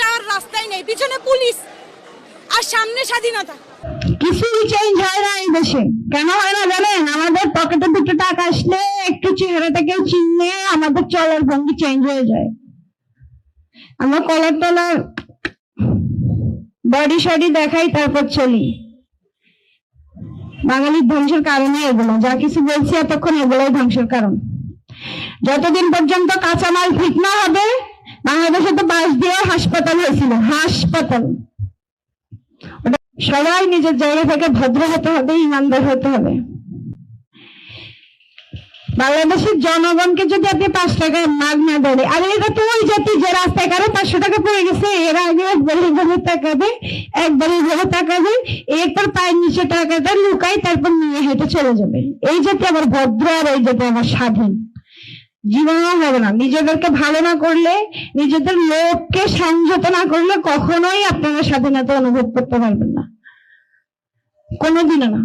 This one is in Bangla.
যাওয়ার রাস্তাই নেই, পিছনে পুলিশ আর সামনে স্বাধীনতা। কিছুই চেঞ্জ হয় না এই দেশে। কেন হয় না জানেন? আমাদের পকেটে দুটো টাকা আসলে একটু চেহারাটাকে চিনলে আমাদের চলার ভঙ্গি চেঞ্জ হয়ে যায়। আমরা কলার টলার বডি শডি দেখাই তারপর চলি। বাঙালির ধ্বংসের কারণে এগুলো, যা কিছু বলছি এতক্ষণ এগুলোই ধ্বংসের কারণ। যতদিন পর্যন্ত কাঁচামাল ঠিক না হবে, বাংলাদেশে তো বাস দিয়ে হাসপাতাল হয়েছিল, হাসপাতাল। সবাই নিজের জায়গা থেকে ভদ্র হতে হবে, ইমানদার হতে হবে। বাংলাদেশের জনগণকে যদি আপনি 5 টাকা মাগ না দেন, আর এটা তো ওই জাতি যে রাস্তায় কারো 500 টাকা পড়ে গেছে, এর আগে একবারে তাকাবে, একবারে তাকাবে, এরপর পায়ের নিচে টাকাটা লুকাই তারপর নিয়ে হেঁটে চলে যাবে। এই জাতি আবার ভদ্র, আর এই জাতি আবার স্বাধীন। জীবনও হবে না। নিজেদেরকে ভালো না করলে, নিজেদের লোককে সংযত না করলে কখনোই আপনারা স্বাধীনতা অনুভব করতে পারবেন না, কোনোদিনও না।